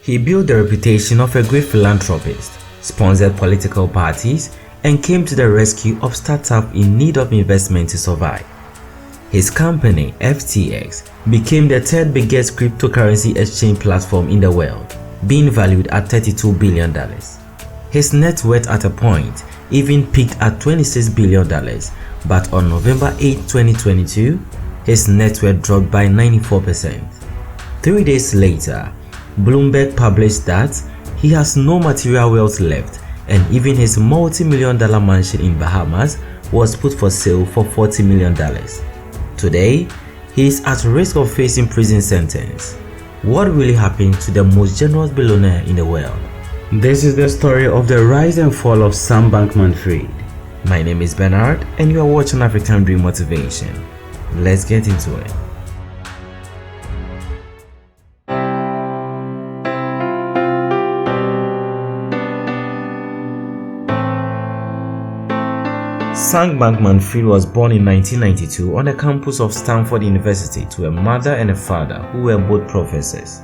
He built the reputation of a great philanthropist, sponsored political parties, and came to the rescue of startups in need of investment to survive. His company, FTX, became the third biggest cryptocurrency exchange platform in the world, being valued at $32 billion. His net worth at a point even peaked at $26 billion, but on November 8, 2022, his net worth dropped by 94%. 3 days later, Bloomberg published that he has no material wealth left, and even his multi-million-dollar mansion in Bahamas was put for sale for $40 million. Today, he is at risk of facing prison sentence. What really happened to the most generous billionaire in the world? This is the story of the rise and fall of Sam Bankman Fried. My name is Bennet, and you are watching African Dream Motivation. Let's get into it. Sam Bankman Fried was born in 1992 on the campus of Stanford University to a mother and a father who were both professors.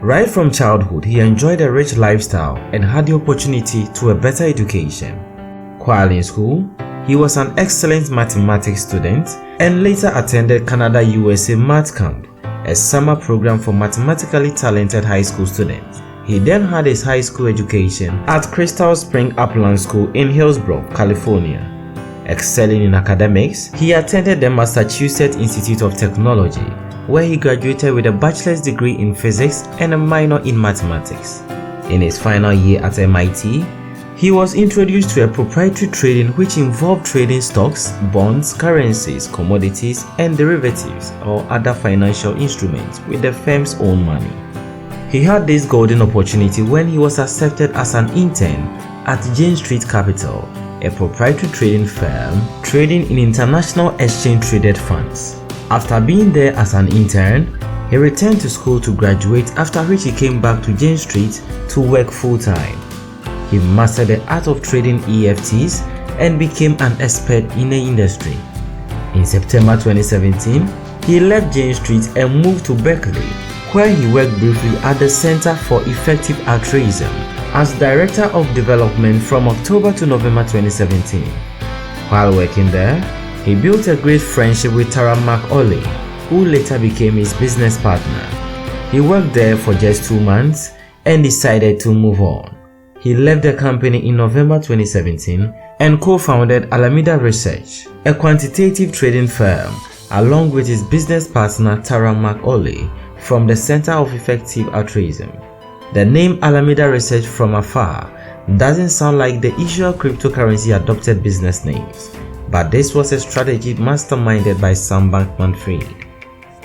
Right from childhood, he enjoyed a rich lifestyle and had the opportunity to a better education. While in school, he was an excellent mathematics student and later attended Canada-USA Math Camp, a summer program for mathematically talented high school students. He then had his high school education at Crystal Spring Upland School in Hillsborough, California. Excelling in academics, he attended the Massachusetts Institute of Technology, where he graduated with a bachelor's degree in physics and a minor in mathematics. In his final year at MIT, he was introduced to a proprietary trading which involved trading stocks, bonds, currencies, commodities, and derivatives or other financial instruments with the firm's own money. He had this golden opportunity when he was accepted as an intern at Jane Street Capital, a proprietary trading firm trading in international exchange-traded funds. After being there as an intern, he returned to school to graduate, after which he came back to Jane Street to work full-time. He mastered the art of trading EFTs and became an expert in the industry. In September 2017, he left Jane Street and moved to Berkeley, where he worked briefly at the Center for Effective Altruism as Director of Development from October to November 2017. While working there, he built a great friendship with Tara McAuley, who later became his business partner. He worked there for just 2 months and decided to move on. He left the company in November 2017 and co-founded Alemeda Research, a quantitative trading firm, along with his business partner Tara McAuley from the Center of Effective Altruism. The name Alemeda Research from afar doesn't sound like the usual cryptocurrency adopted business names, but this was a strategy masterminded by Sam Bankman Fried.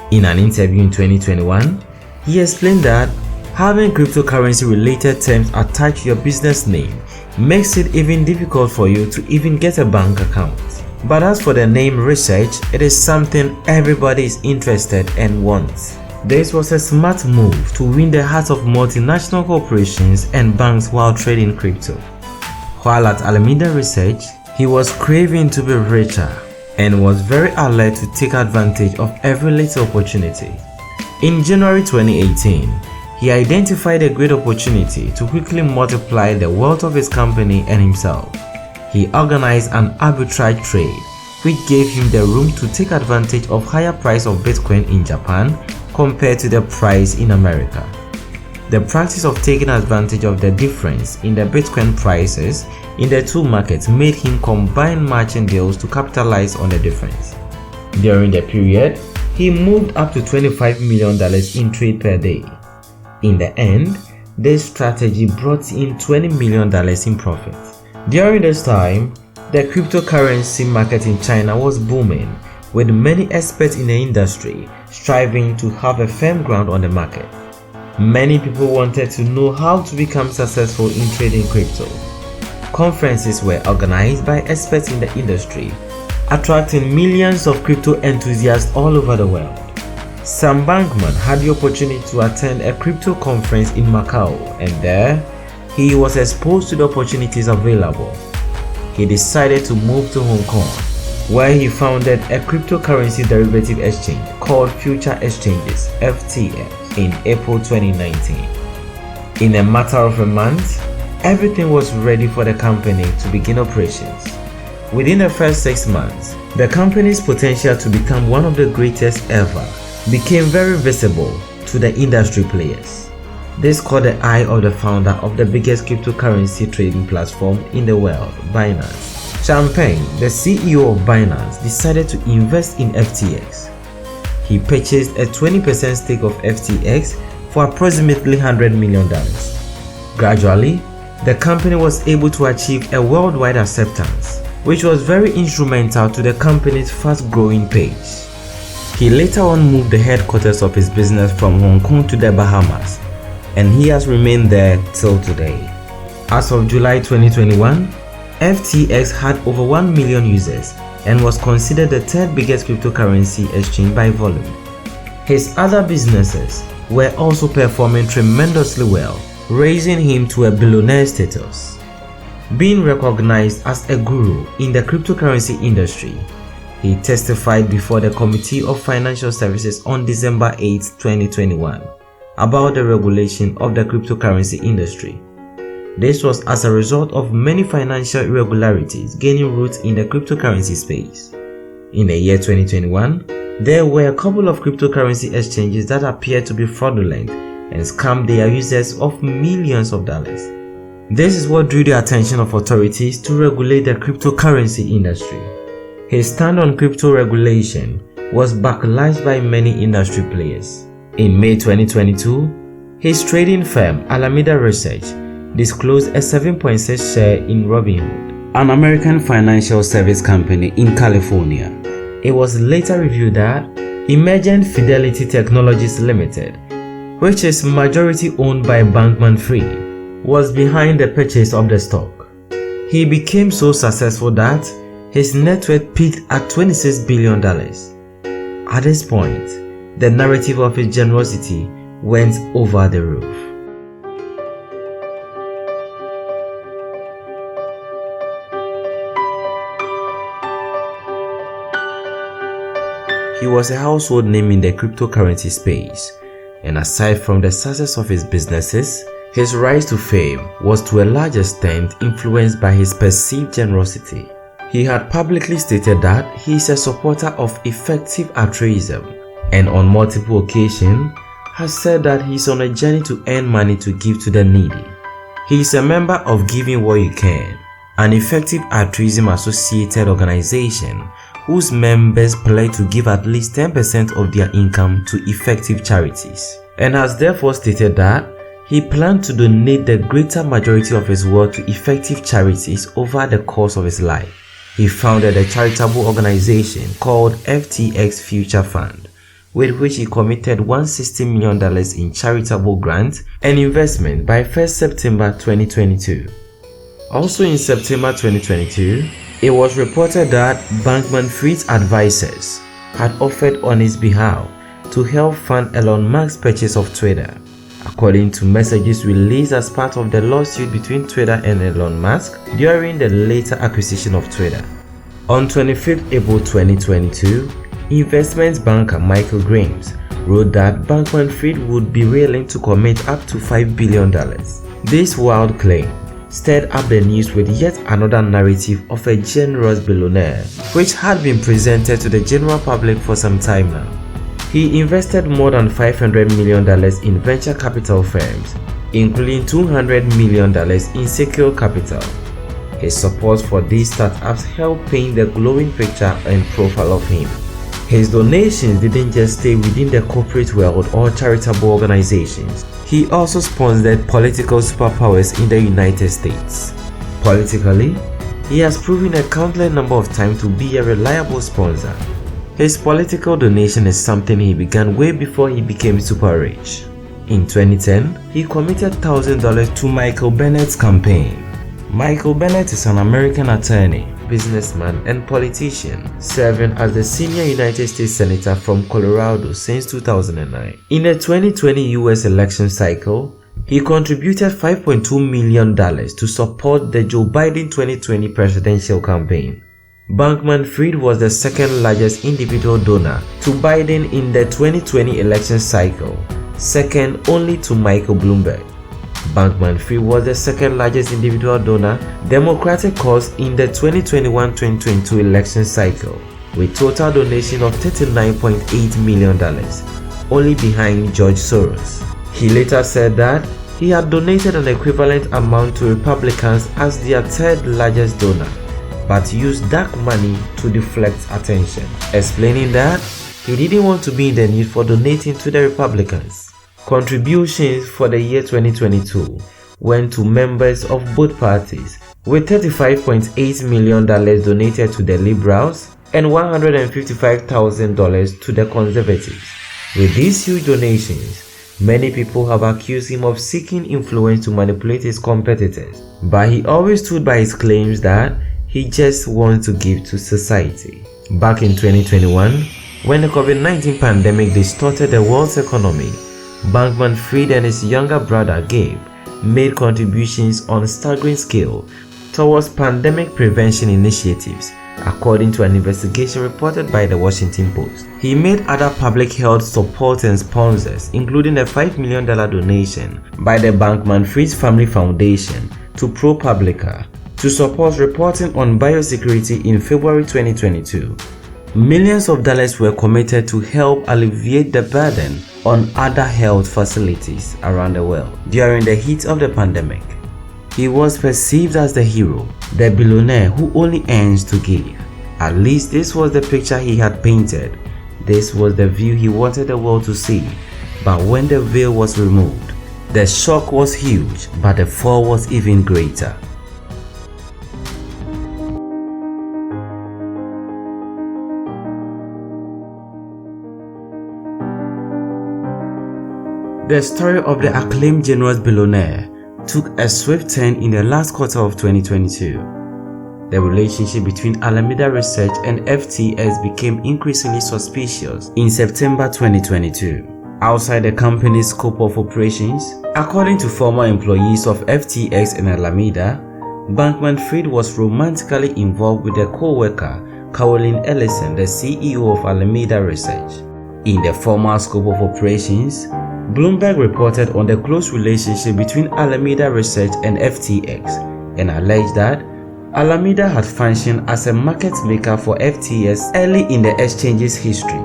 In an interview in 2021, he explained that having cryptocurrency related terms attached to your business name makes it even difficult for you to even get a bank account. But as for the name research, it is something everybody is interested and wants. This was a smart move to win the hearts of multinational corporations and banks while trading crypto. While at Alemeda Research, he was craving to be richer and was very alert to take advantage of every little opportunity. In January 2018, he identified a great opportunity to quickly multiply the wealth of his company and himself. He organized an arbitrage trade, which gave him the room to take advantage of higher price of Bitcoin in Japan compared to the price in America. The practice of taking advantage of the difference in the Bitcoin prices in the two markets made him combine matching deals to capitalize on the difference. During the period, he moved up to $25 million in trade per day. In the end, this strategy brought in $20 million in profit. During this time, the cryptocurrency market in China was booming, with many experts in the industry striving to have a firm ground on the market. Many people wanted to know how to become successful in trading crypto. Conferences were organized by experts in the industry, attracting millions of crypto enthusiasts all over the world. Sam Bankman had the opportunity to attend a crypto conference in Macau, and there, he was exposed to the opportunities available. He decided to move to Hong Kong, where he founded a cryptocurrency derivative exchange called Future Exchanges (FTX) in April 2019. In a matter of a month, everything was ready for the company to begin operations. Within the first 6 months, the company's potential to become one of the greatest ever became very visible to the industry players. This caught the eye of the founder of the biggest cryptocurrency trading platform in the world, Binance. Changpeng, the CEO of Binance, decided to invest in FTX. He purchased a 20% stake of FTX for approximately $100 million. Gradually, the company was able to achieve a worldwide acceptance, which was very instrumental to the company's fast-growing pace. He later on moved the headquarters of his business from Hong Kong to the Bahamas, and he has remained there till today. As of July 2021, FTX had over 1 million users and was considered the third biggest cryptocurrency exchange by volume. His other businesses were also performing tremendously well, raising him to a billionaire status. Being recognized as a guru in the cryptocurrency industry, he testified before the Committee of Financial Services on December 8, 2021 about the regulation of the cryptocurrency industry. This was as a result of many financial irregularities gaining roots in the cryptocurrency space. In the year 2021, there were a couple of cryptocurrency exchanges that appeared to be fraudulent and scammed their users of millions of dollars. This is what drew the attention of authorities to regulate the cryptocurrency industry. His stand on crypto regulation was backlashed by many industry players. In May 2022, his trading firm Alemeda Research disclosed a 7.6% share in Robinhood, an American financial service company in California. It was later revealed that Emergent Fidelity Technologies Limited, which is majority owned by Bankman Fried, was behind the purchase of the stock. He became so successful that his net worth peaked at $26 billion. At this point, the narrative of his generosity went over the roof. He was a household name in the cryptocurrency space, and aside from the success of his businesses, his rise to fame was to a large extent influenced by his perceived generosity. He had publicly stated that he is a supporter of effective altruism, and on multiple occasions has said that he is on a journey to earn money to give to the needy. He is a member of Giving What You Can, an effective altruism associated organization whose members pledge to give at least 10% of their income to effective charities, and has therefore stated that he planned to donate the greater majority of his wealth to effective charities over the course of his life. He founded a charitable organization called FTX Future Fund, with which he committed $160 million in charitable grants and investment by 1st September 2022. Also in September 2022, it was reported that Bankman Fried's advisors had offered on his behalf to help fund Elon Musk's purchase of Twitter, according to messages released as part of the lawsuit between Twitter and Elon Musk during the later acquisition of Twitter. On 25th April 2022, investment banker Michael Grimes wrote that Bankman Fried would be willing to commit up to $5 billion. This wild claim stirred up the news with yet another narrative of a generous billionaire, which had been presented to the general public for some time now. He invested more than $500 million in venture capital firms, including $200 million in secure capital. His support for these startups helped paint the glowing picture and profile of him. His donations didn't just stay within the corporate world or charitable organizations. He also sponsored political superpowers in the United States. Politically, he has proven a countless number of times to be a reliable sponsor. His political donation is something he began way before he became super rich. In 2010, he committed $1,000 to Michael Bennet's campaign. Michael Bennet is an American attorney, businessman, and politician, serving as the senior United States Senator from Colorado since 2009. In the 2020 US election cycle, he contributed $5.2 million to support the Joe Biden 2020 presidential campaign. Bankman Fried was the second largest individual donor to Biden in the 2020 election cycle, second only to Michael Bloomberg. Bankman Fried was the second largest individual donor Democratic cause in the 2021-2022 election cycle, with total donation of $39.8 million, only behind George Soros. He later said that he had donated an equivalent amount to Republicans as their third largest donor, but used dark money to deflect attention, explaining that he didn't want to be in the need for donating to the Republicans. Contributions for the year 2022 went to members of both parties, with $35.8 million donated to the Liberals and $155,000 to the Conservatives. With these huge donations, many people have accused him of seeking influence to manipulate his competitors, but he always stood by his claims that he just wants to give to society. Back in 2021, when the COVID-19 pandemic distorted the world's economy, Bankman Fried and his younger brother Gabe made contributions on a staggering scale towards pandemic prevention initiatives, according to an investigation reported by the Washington Post. He made other public health support and sponsors, including a $5 million donation by the Bankman Fried Family Foundation to ProPublica to support reporting on biosecurity in February 2022. Millions of dollars were committed to help alleviate the burden on other health facilities around the world during the heat of the pandemic. He was perceived as the hero, the billionaire who only earns to give. At least this was the picture he had painted. This was the view he wanted the world to see. But when the veil was removed, the shock was huge, but the fall was even greater. The story of the acclaimed generous billionaire took a swift turn in the last quarter of 2022. The relationship between Alemeda Research and FTX became increasingly suspicious in September 2022. Outside the company's scope of operations, according to former employees of FTX and Alameda, Bankman Fried was romantically involved with their co-worker Caroline Ellison, the CEO of Alemeda Research. In the former scope of operations, Bloomberg reported on the close relationship between Alemeda Research and FTX and alleged that Alameda had functioned as a market maker for FTX early in the exchange's history,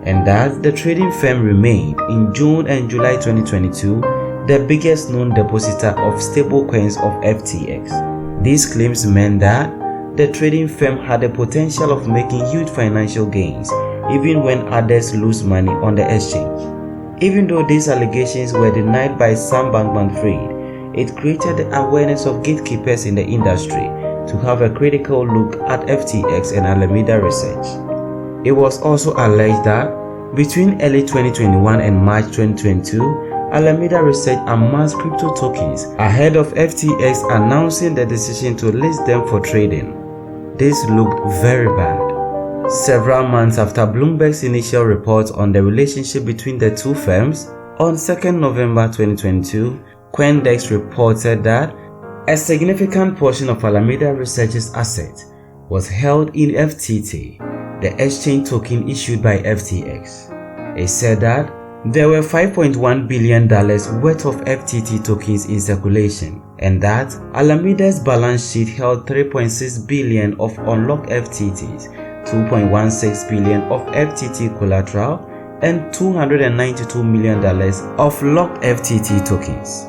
and that the trading firm remained in June and July 2022 the biggest known depositor of stablecoins of FTX. These claims meant that the trading firm had the potential of making huge financial gains even when others lose money on the exchange. Even though these allegations were denied by Sam Bankman Fried, it created the awareness of gatekeepers in the industry to have a critical look at FTX and Alemeda Research. It was also alleged that between early 2021 and March 2022, Alemeda Research amassed crypto tokens ahead of FTX announcing the decision to list them for trading. This looked very bad. Several months after Bloomberg's initial reports on the relationship between the two firms, on 2nd November 2022, Coindex reported that a significant portion of Alemeda Research's assets was held in FTT, the exchange token issued by FTX. It said that there were $5.1 billion worth of FTT tokens in circulation, and that Alameda's balance sheet held $3.6 billion of unlocked FTTs, $2.16 billion of FTT collateral, and $292 million of locked FTT tokens.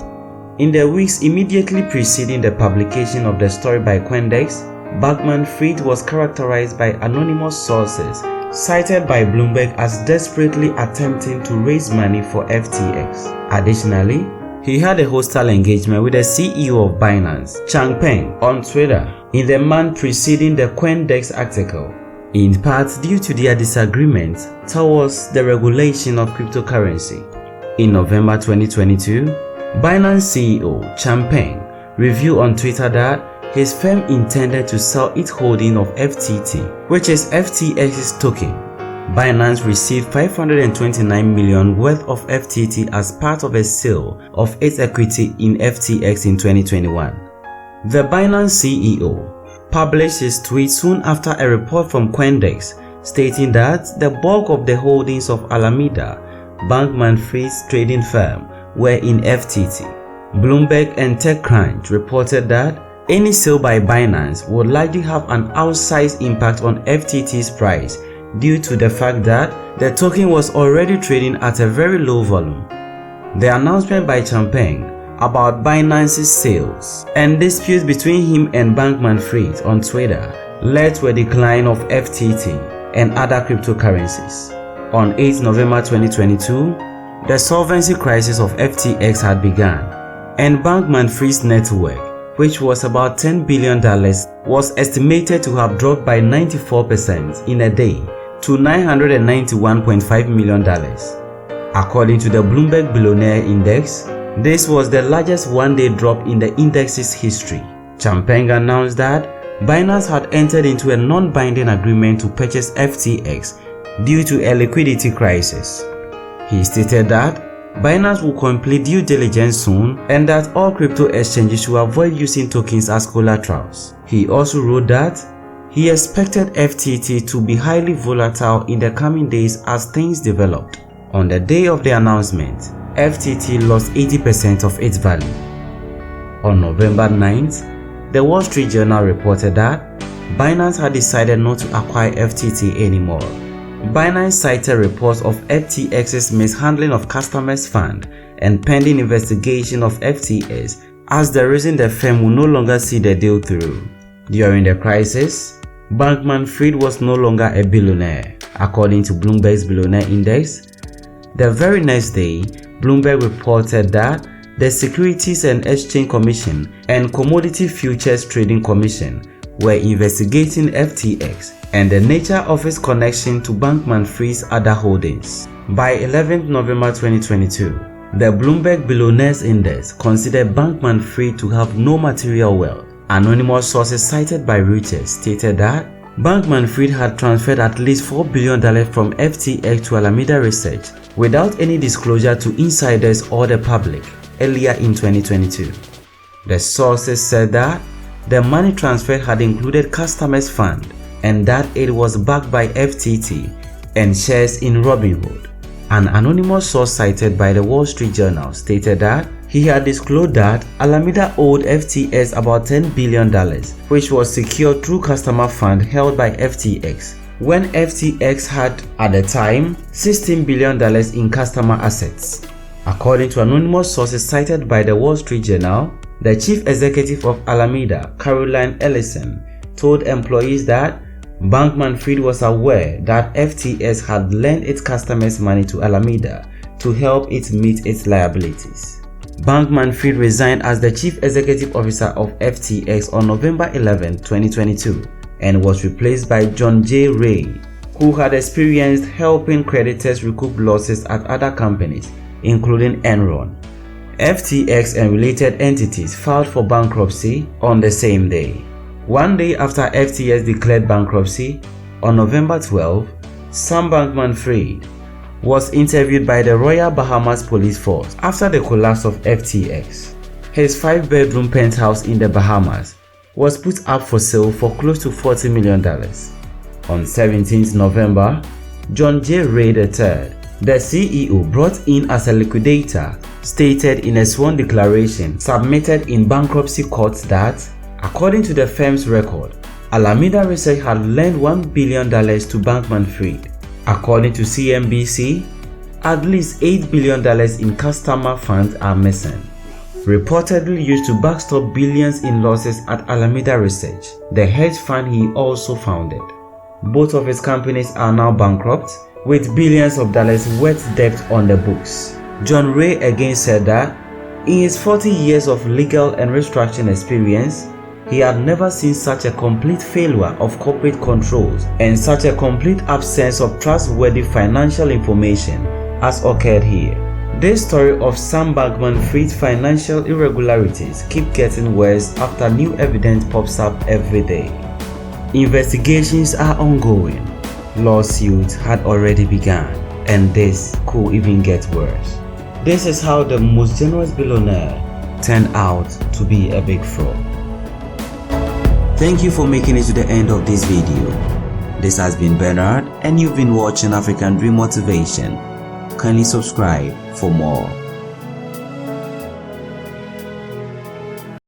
In the weeks immediately preceding the publication of the story by Coindex, Bankman Fried was characterized by anonymous sources cited by Bloomberg as desperately attempting to raise money for FTX. Additionally, he had a hostile engagement with the CEO of Binance, Changpeng, on Twitter in the month preceding the Coindex article, in part due to their disagreement towards the regulation of cryptocurrency. In November 2022, Binance CEO Changpeng revealed on Twitter that his firm intended to sell its holding of FTT, which is FTX's token. Binance received $529 million worth of FTT as part of a sale of its equity in FTX in 2021. The Binance CEO published his tweet soon after a report from Coindex stating that the bulk of the holdings of Alameda, Bankman Fried's trading firm, were in FTT. Bloomberg and TechCrunch reported that any sale by Binance would likely have an outsized impact on FTT's price due to the fact that the token was already trading at a very low volume. The announcement by Changpeng about Binance's sales and disputes between him and Bankman Fried on Twitter led to a decline of FTT and other cryptocurrencies. On 8 November 2022, the solvency crisis of FTX had begun, and Bankman Fried's net worth, which was about $10 billion, was estimated to have dropped by 94% in a day to $991.5 million. According to the Bloomberg Billionaire Index, this was the largest one-day drop in the index's history. Changpeng announced that Binance had entered into a non-binding agreement to purchase FTX due to a liquidity crisis. He stated that Binance will complete due diligence soon and that all crypto exchanges should avoid using tokens as collaterals. He also wrote that he expected FTT to be highly volatile in the coming days as things developed. On the day of the announcement, FTT lost 80% of its value. On November 9th, the Wall Street Journal reported that Binance had decided not to acquire FTT anymore. Binance cited reports of FTX's mishandling of customers' funds and pending investigation of FTX as the reason the firm will no longer see the deal through. During the crisis, Bankman Fried was no longer a billionaire, according to Bloomberg's Billionaire Index. The very next day, Bloomberg reported that the Securities and Exchange Commission and Commodity Futures Trading Commission were investigating FTX and the nature of its connection to Bankman Fried's other holdings. By 11 November 2022, the Bloomberg Billionaires Index considered Bankman Fried to have no material wealth. Anonymous sources cited by Reuters stated that Bankman Fried had transferred at least $4 billion from FTX to Alemeda Research without any disclosure to insiders or the public earlier in 2022. The sources said that the money transferred had included customers' funds and that it was backed by FTT and shares in Robinhood. An anonymous source cited by the Wall Street Journal stated that he had disclosed that Alameda owed FTX about $10 billion, which was secured through customer funds held by FTX, when FTX had, at the time, $16 billion in customer assets. According to anonymous sources cited by the Wall Street Journal, the chief executive of Alameda, Caroline Ellison, told employees that Bankman Fried was aware that FTX had lent its customers money to Alameda to help it meet its liabilities. Bankman Fried resigned as the chief executive officer of FTX on November 11, 2022 and was replaced by John J. Ray, who had experienced helping creditors recoup losses at other companies, including Enron. FTX and related entities filed for bankruptcy on the same day. One day after FTX declared bankruptcy, on November 12, Sam Bankman Fried was interviewed by the Royal Bahamas Police Force after the collapse of FTX. His 5-bedroom penthouse in the Bahamas was put up for sale for close to $40 million. On 17 November, John J. Ray III, the CEO brought in as a liquidator, stated in a sworn declaration submitted in bankruptcy court that, according to the firm's record, Alemeda Research had lent $1 billion to Bankman Fried. According to CNBC, at least $8 billion in customer funds are missing, reportedly used to backstop billions in losses at Alemeda Research, the hedge fund he also founded. Both of his companies are now bankrupt, with billions of dollars worth debt on the books. John Ray again said that in his 40 years of legal and restructuring experience, he had never seen such a complete failure of corporate controls and such a complete absence of trustworthy financial information as occurred here. This story of Sam Bankman Fried's financial irregularities keep getting worse after new evidence pops up every day. Investigations are ongoing. Lawsuits had already begun, and this could even get worse. This is how the most generous billionaire turned out to be a big fraud. Thank you for making it to the end of this video. This has been Bernard and you've been watching African Dream Motivation. Kindly subscribe for more.